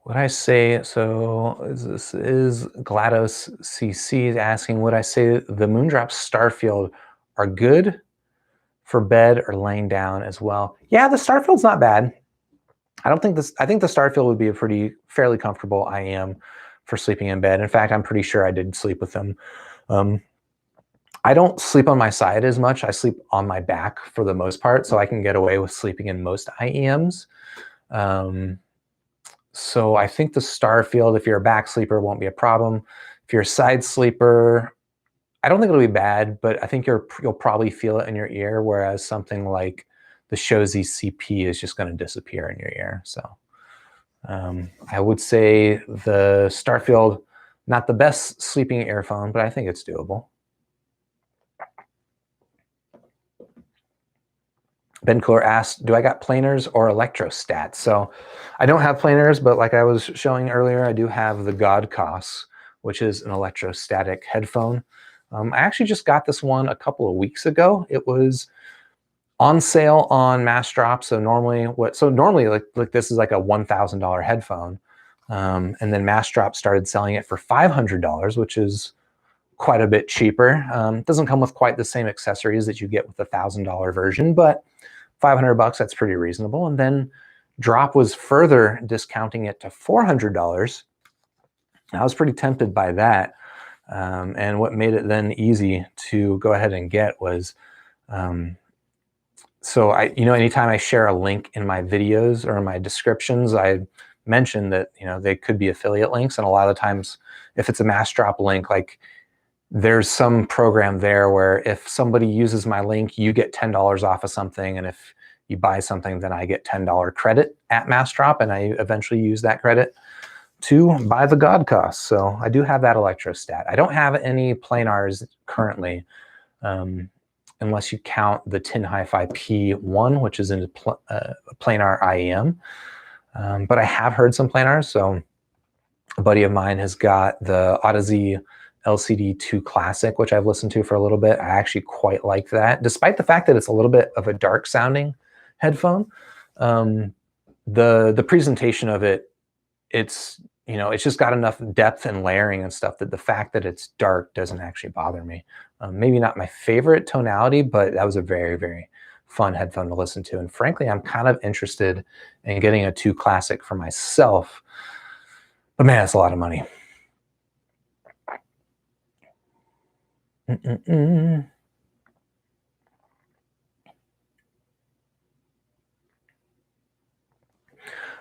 Would I say, so this is GLaDOS CC asking, would I say the Moondrop Starfield are good for bed or laying down as well? Yeah, the Starfield's not bad. I think the Starfield would be a fairly comfortable IEM for sleeping in bed. In fact, I'm pretty sure I did sleep with them. I don't sleep on my side as much. I sleep on my back for the most part, so I can get away with sleeping in most IEMs. So I think the Starfield, if you're a back sleeper, won't be a problem. If you're a side sleeper, I don't think it'll be bad, but I think you'll probably feel it in your ear, whereas something like the Shozy CP is just going to disappear in your ear. So I would say the Starfield, not the best sleeping earphone, but I think it's doable. Ben Cooler asked, do I got planars or electrostats? So I don't have planars, but like I was showing earlier, I do have the Godcos, which is an electrostatic headphone. I actually just got this one a couple of weeks ago. It was on sale on Massdrop. So normally like this is like a $1,000 headphone. And then Massdrop started selling it for $500, which is quite a bit cheaper. It doesn't come with quite the same accessories that you get with the $1,000 version, but $500, that's pretty reasonable. And then Drop was further discounting it to $400. I was pretty tempted by that. And what made it then easy to go ahead and get was, so anytime I share a link in my videos or in my descriptions, I mention that, they could be affiliate links. And a lot of times, if it's a Massdrop link, like there's some program there where if somebody uses my link, you get $10 off of something. And if you buy something, then I get $10 credit at Massdrop. And I eventually use that credit to buy the Godcos. So I do have that electrostat. I don't have any planars currently, unless you count the Tin Hi-Fi P1, which is in a planar IEM. But I have heard some planars. So a buddy of mine has got the Odyssey LCD2 Classic, which I've listened to for a little bit. I actually quite like that, despite the fact that it's a little bit of a dark sounding headphone. The presentation of it, it's just got enough depth and layering and stuff that the fact that it's dark doesn't actually bother me. Maybe not my favorite tonality, but that was a very, very fun headphone to listen to. And frankly, I'm kind of interested in getting a 2 Classic for myself. But man, it's a lot of money.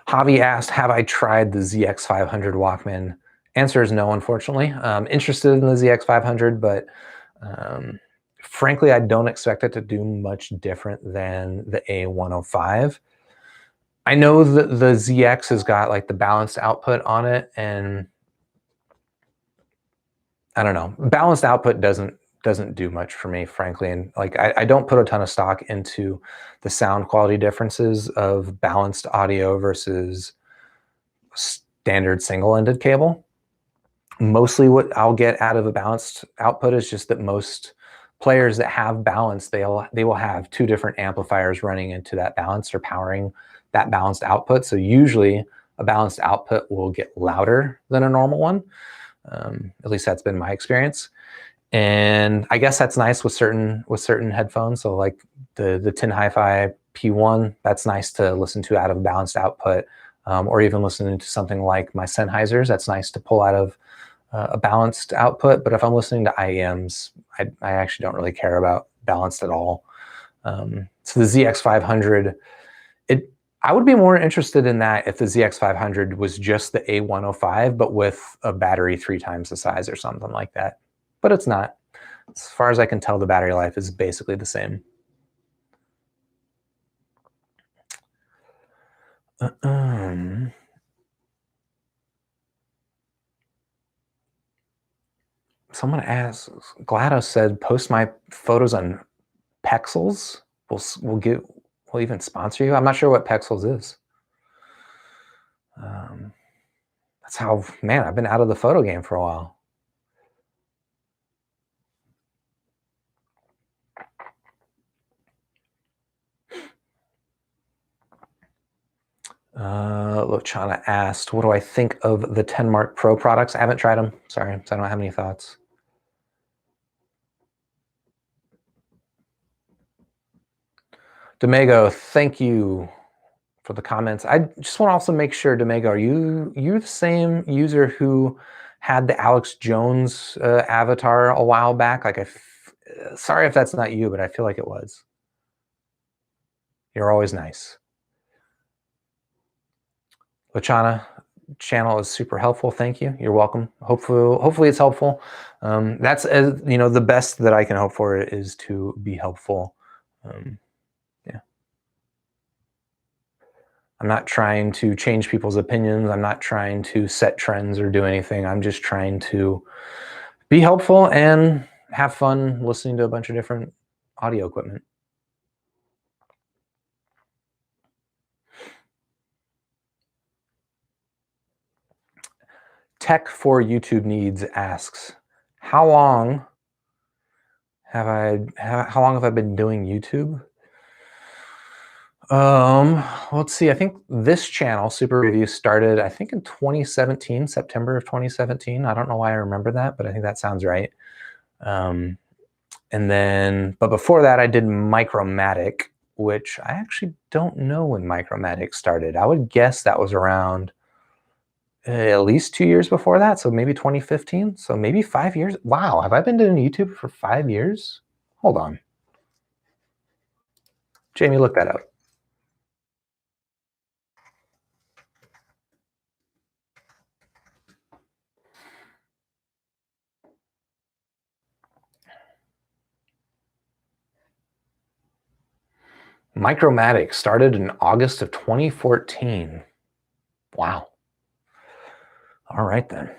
Hobby asked, have I tried the ZX500 Walkman? Answer is no, unfortunately. Interested in the ZX500, but frankly, I don't expect it to do much different than the A105. I know that the ZX has got like the balanced output on it, and I don't know, balanced output doesn't do much for me, frankly. And like, I don't put a ton of stock into the sound quality differences of balanced audio versus standard single-ended cable. Mostly what I'll get out of a balanced output is just that most players that have balance, they will have 2 different amplifiers running into that balance or powering that balanced output. So usually a balanced output will get louder than a normal one. At least that's been my experience. And I guess that's nice with certain headphones. So like the Tin Hi-Fi P1, that's nice to listen to out of balanced output, or even listening to something like my Sennheisers, that's nice to pull out of a balanced output. But if I'm listening to IEMs, I actually don't really care about balanced at all. So the ZX500, I would be more interested in that if the ZX500 was just the A105, but with a battery 3 times the size or something like that. But it's not. As far as I can tell, the battery life is basically the same. Someone asked, GLaDOS said, post my photos on Pexels. We'll even sponsor you. I'm not sure what Pexels is. That's how, man, I've been out of the photo game for a while. Lochana asked, what do I think of the 10 Mark Pro products? I haven't tried them. Sorry, so I don't have any thoughts. Domago, thank you for the comments. I just want to also make sure, Domago, are you the same user who had the Alex Jones avatar a while back? Like, sorry if that's not you, but I feel like it was. You're always nice. Lachana, channel is super helpful. Thank you. You're welcome. Hopefully it's helpful. That's the best that I can hope for is to be helpful. Yeah. I'm not trying to change people's opinions. I'm not trying to set trends or do anything. I'm just trying to be helpful and have fun listening to a bunch of different audio equipment. Tech for YouTube Needs asks, how long have I been doing YouTube? Let's see. I think this channel, Super Review, started, I think, in 2017, September of 2017. I don't know why I remember that, but I think that sounds right. And then, but before that, I did Micromatic, which I actually don't know when Micromatic started. I would guess that was around at least 2 years before that, so maybe 2015, so maybe 5 years. Wow, have I been doing YouTube for 5 years? Hold on. Jamie, look that up. Micromatic started in August of 2014. Wow. All right then.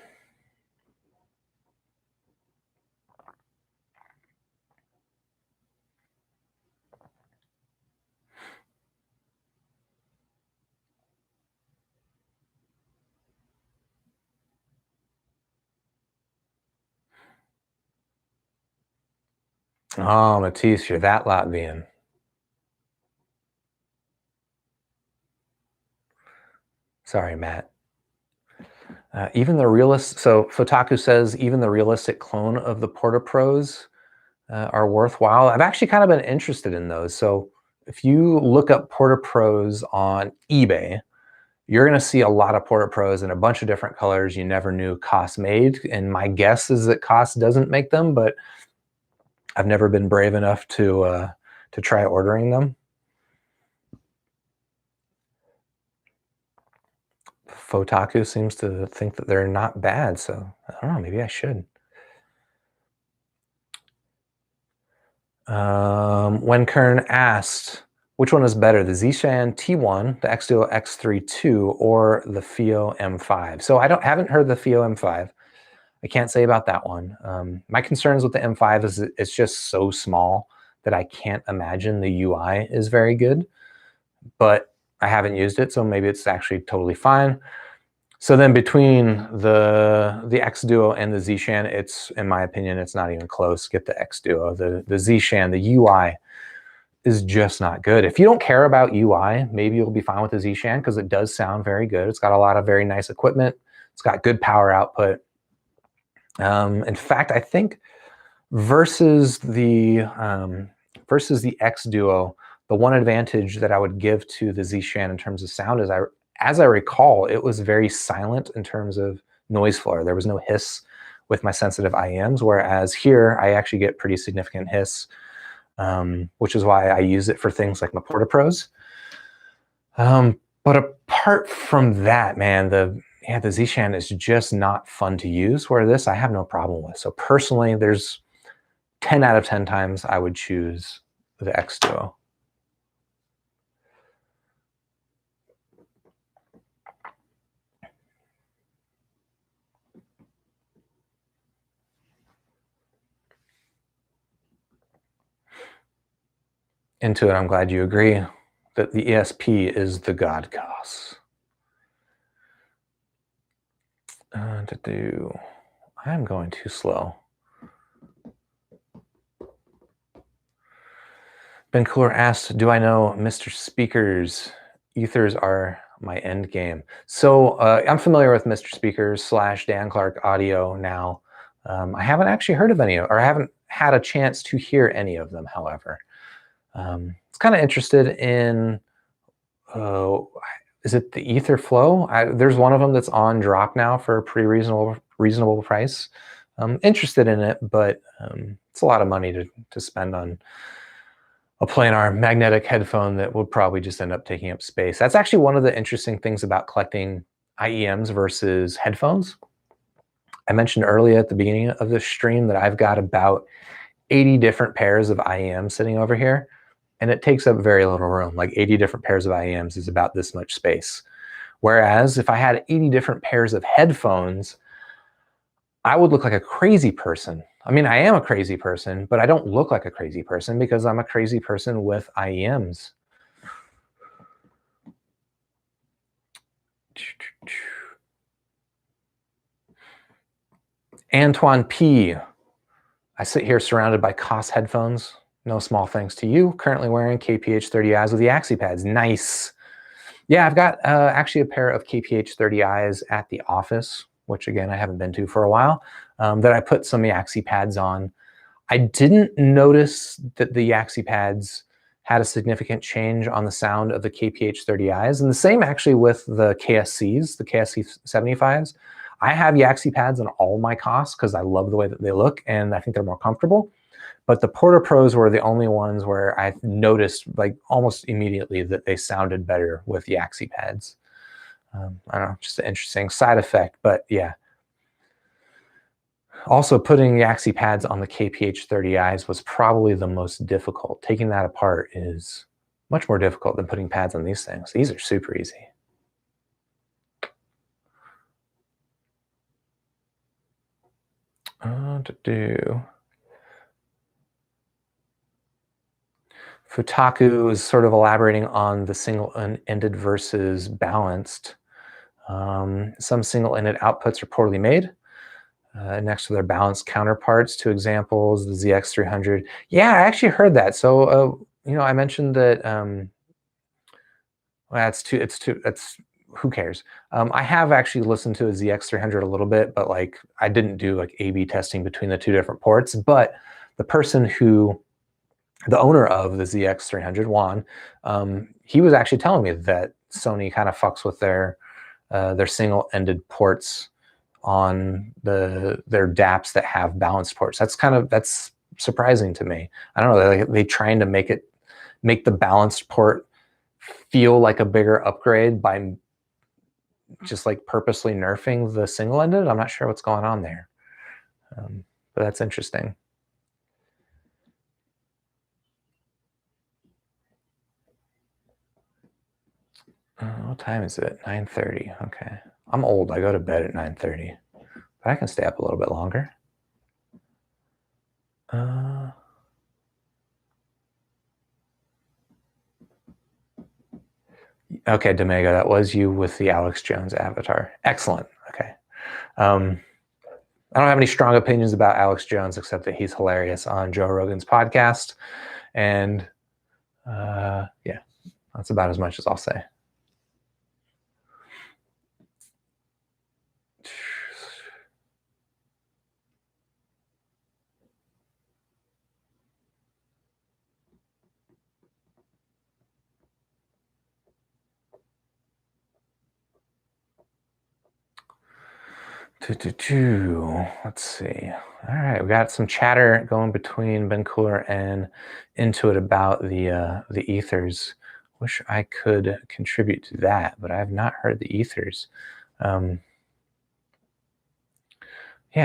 Oh, Matisse, you're that Latvian. Sorry, Matt. Even the realist, so Fotaku says even the realistic clone of the Porta Pros are worthwhile. I've actually kind of been interested in those. So if you look up Porta Pros on eBay, you're going to see a lot of Porta Pros in a bunch of different colors you never knew Koss made. And my guess is that Koss doesn't make them, but I've never been brave enough to try ordering them. Fotaku seems to think that they're not bad, so I don't know, maybe I should. When Kern asked, which one is better, the Zishan T1, the X-Duo X3 II, or the FIO M5? So I haven't heard the FIO M5. I can't say about that one. My concerns with the M5 is it's just so small that I can't imagine the UI is very good, but I haven't used it, so maybe it's actually totally fine. So then between the X-Duo and the Zishan, it's, in my opinion, it's not even close. Get the X-Duo. The Zishan, the UI is just not good. If you don't care about UI, maybe you'll be fine with the Z-Shan because it does sound very good. It's got a lot of very nice equipment. It's got good power output. In fact, I think versus the X Duo, the one advantage that I would give to the Z-Shan in terms of sound is, as I recall, it was very silent in terms of noise floor. There was no hiss with my sensitive IEMs, whereas here I actually get pretty significant hiss, which is why I use it for things like my Porta Pros. But apart from that, man, the Z-Shan is just not fun to use, where this I have no problem with. So personally, there's 10 out of 10 times I would choose the X Duo. Into it, I'm glad you agree that the ESP is the god cos. I'm going too slow. Ben Cooler asked, do I know Mr. Speakers? Ethers are my end game. So I'm familiar with Mr. Speakers / Dan Clark Audio now. I haven't actually heard of any, or I haven't had a chance to hear any of them, however. It's kind of interested in, is it the Etherflow? There's one of them that's on drop now for a pretty reasonable price. I'm interested in it, but it's a lot of money to spend on a planar magnetic headphone that will probably just end up taking up space. That's actually one of the interesting things about collecting IEMs versus headphones. I mentioned earlier at the beginning of this stream that I've got about 80 different pairs of IEMs sitting over here, and it takes up very little room. Like 80 different pairs of IEMs is about this much space. Whereas if I had 80 different pairs of headphones, I would look like a crazy person. I mean, I am a crazy person, but I don't look like a crazy person because I'm a crazy person with IEMs. Antoine P. I sit here surrounded by COS headphones. No small thanks to you. Currently wearing KPH30Is with the AXI Pads. Nice. Yeah, I've got actually a pair of KPH30Is at the office, which again, I haven't been to for a while, that I put some AXI Pads on. I didn't notice that the AXI Pads had a significant change on the sound of the KPH30Is, and the same actually with the KSCs, the KSC75s. I have AXI Pads on all my COS because I love the way that they look, and I think they're more comfortable. But the Porta Pros were the only ones where I noticed, like almost immediately, that they sounded better with the AXI Pads. I don't know, just an interesting side effect, but yeah. Also, putting the AXI Pads on the KPH30Is was probably the most difficult. Taking that apart is much more difficult than putting pads on these things. These are super easy. Futaku is sort of elaborating on the single-ended versus balanced. Some single-ended outputs are poorly made. Next to their balanced counterparts, 2 examples, the ZX300. Yeah, I actually heard that. So, you know, I mentioned that, well, that's who cares? I have actually listened to a ZX300 a little bit, but like I didn't do like A/B testing between the 2 different ports. But the person the owner of the ZX300, Juan, he was actually telling me that Sony kind of fucks with their single-ended ports on their DAPs that have balanced ports. That's surprising to me. I don't know. They trying to make the balanced port feel like a bigger upgrade by just like purposely nerfing the single-ended. I'm not sure what's going on there, but that's interesting. What time is it? 9:30. Okay. I'm old. I go to bed at 9:30, but I can stay up a little bit longer. Okay, Domego, that was you with the Alex Jones avatar. Excellent. Okay. I don't have any strong opinions about Alex Jones except that he's hilarious on Joe Rogan's podcast, and Yeah, that's about as much as I'll say. Let's see. All right, we got some chatter going between Ben Cooler and Intuit about the ethers. Wish I could contribute to that, but I have not heard the ethers. Yeah,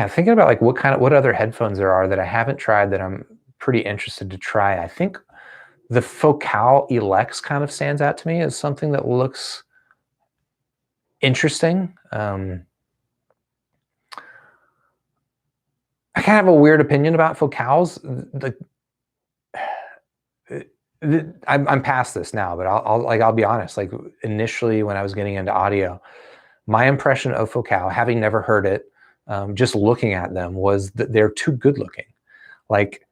thinking about like what other headphones there are that I haven't tried that I'm pretty interested to try. I think the Focal Elex kind of stands out to me as something that looks interesting. I kind of have a weird opinion about Focals. I'm past this now, but I'll be honest. Like initially, when I was getting into audio, my impression of Focal, having never heard it, just looking at them, was that they're too good looking. Like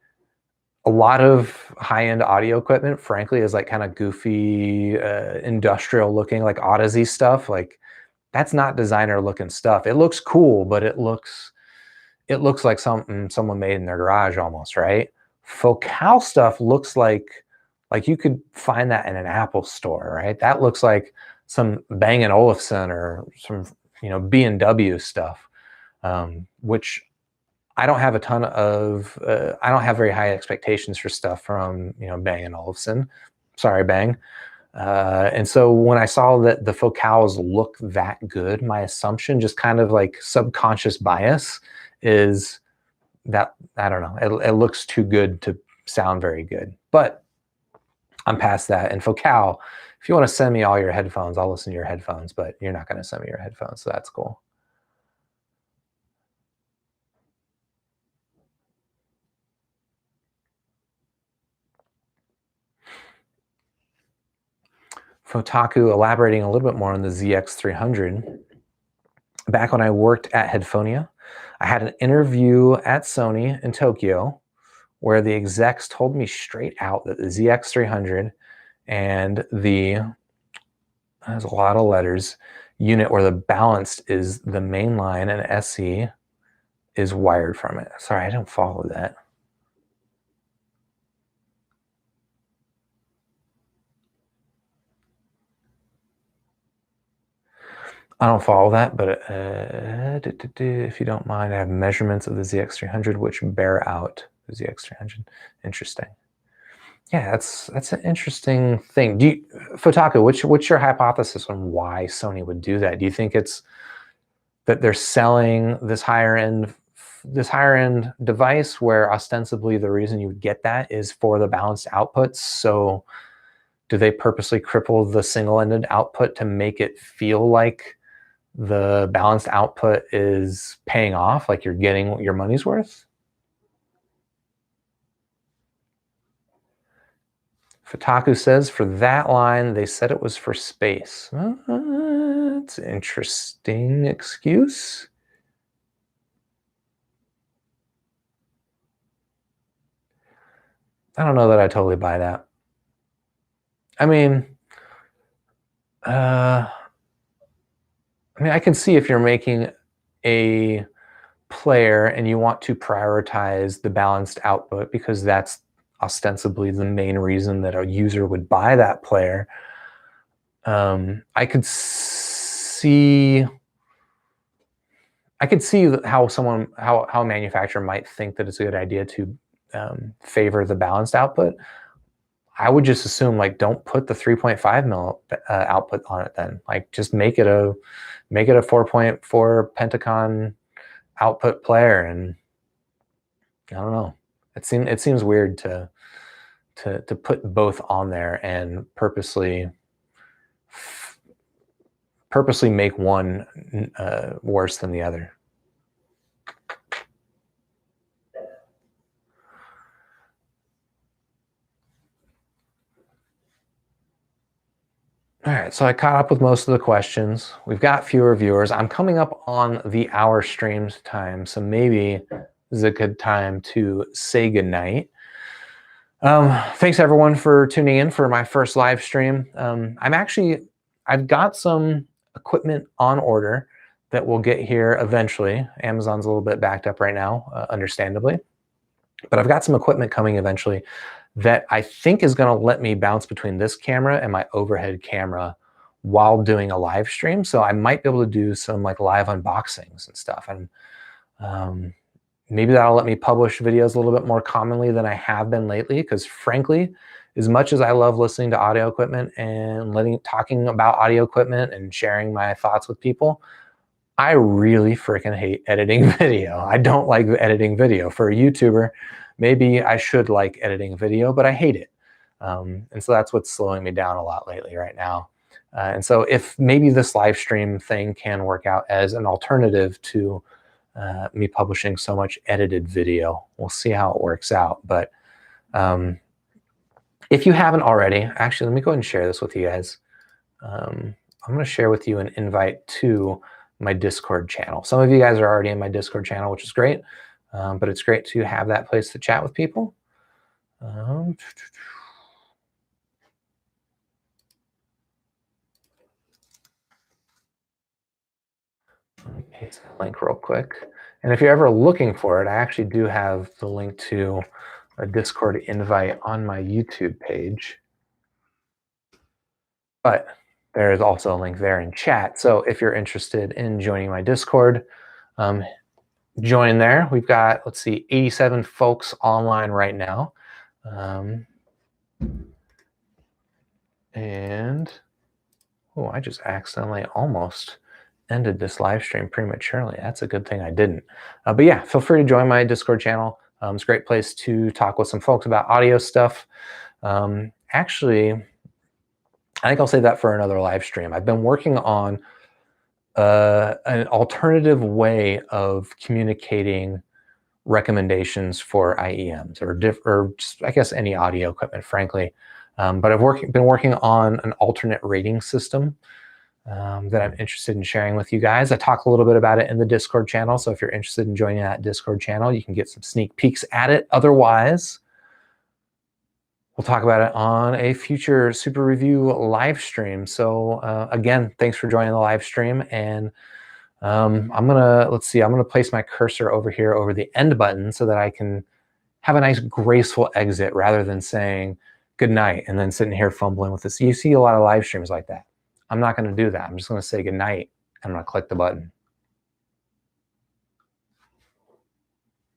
a lot of high-end audio equipment, frankly, is like kind of goofy, industrial looking, like Odyssey stuff. Like that's not designer looking stuff. It looks cool, but it looks like something someone made in their garage almost, right? Focal stuff looks like you could find that in an Apple store, right? That looks like some Bang & Olufsen or some, B&W stuff, which I don't have a ton of, I don't have very high expectations for stuff from, Bang & Olufsen. Sorry, Bang. And so when I saw that the Focals look that good, my assumption, just kind of like subconscious bias, is that, I don't know, it looks too good to sound very good. But I'm past that. And Focal, if you want to send me all your headphones, I'll listen to your headphones, but you're not going to send me your headphones, so that's cool. Fotaku elaborating a little bit more on the ZX300. Back when I worked at Headphonia, I had an interview at Sony in Tokyo where the execs told me straight out that the ZX300 and there's a lot of letters, unit where the balanced is the main line and SE is wired from it. Sorry, I don't follow that. I don't follow that, but if you don't mind, I have measurements of the ZX300 which bear out the ZX300. Interesting. Yeah, that's an interesting thing. Fotaku, what's your hypothesis on why Sony would do that? Do you think it's that they're selling this higher end device where ostensibly the reason you would get that is for the balanced outputs? So do they purposely cripple the single-ended output to make it feel like the balanced output is paying off, like you're getting your money's worth? Fotaku says for that line, they said it was for space. It's an interesting excuse. I don't know that I totally buy that. I mean, I can see if you're making a player and you want to prioritize the balanced output because that's ostensibly the main reason that a user would buy that player. I could see how a manufacturer might think that it's a good idea to favor the balanced output. I would just assume, like, don't put the 3.5 mil output on it then. Like, just make it a 4.4 Pentacon output player. And I don't know. It seems weird to put both on there and purposely make one worse than the other. All right, so I caught up with most of the questions. We've got fewer viewers. I'm coming up on the hour streams time, so maybe this is a good time to say goodnight. Thanks everyone for tuning in for my first live stream. I've got some equipment on order that will get here eventually. Amazon's a little bit backed up right now, understandably, but I've got some equipment coming eventually that I think is going to let me bounce between this camera and my overhead camera while doing a live stream. So I might be able to do some like live unboxings and stuff. And maybe that'll let me publish videos a little bit more commonly than I have been lately, because frankly, as much as I love listening to audio equipment and talking about audio equipment and sharing my thoughts with people, I really freaking hate editing video. I don't like editing video. For a YouTuber, maybe I should like editing video, but I hate it. And so that's what's slowing me down a lot lately right now. And so if maybe this live stream thing can work out as an alternative to me publishing so much edited video, we'll see how it works out. But if you haven't already, actually, let me go ahead and share this with you guys. I'm going to share with you an invite to my Discord channel. Some of you guys are already in my Discord channel, which is great, but it's great to have that place to chat with people. Let me paste the link real quick. And if you're ever looking for it, I actually do have the link to a Discord invite on my YouTube page. But there is also a link there in chat. So if you're interested in joining my Discord, join there. We've got, let's see, 87 folks online right now. And, oh, I just accidentally almost ended this live stream prematurely. That's a good thing I didn't. But yeah, feel free to join my Discord channel. It's a great place to talk with some folks about audio stuff. Actually, I think I'll save that for another live stream. I've been working on an alternative way of communicating recommendations for IEMs or just, I guess, any audio equipment, frankly. But I've been working on an alternate rating system that I'm interested in sharing with you guys. I talk a little bit about it in the Discord channel, so if you're interested in joining that Discord channel, you can get some sneak peeks at it. Otherwise, we'll talk about it on a future Super Review live stream. So again, thanks for joining the live stream. And I'm gonna place my cursor over here over the end button so that I can have a nice graceful exit rather than saying good night and then sitting here fumbling with this. You see a lot of live streams like that. I'm not gonna do that. I'm just gonna say good night and I'm gonna click the button.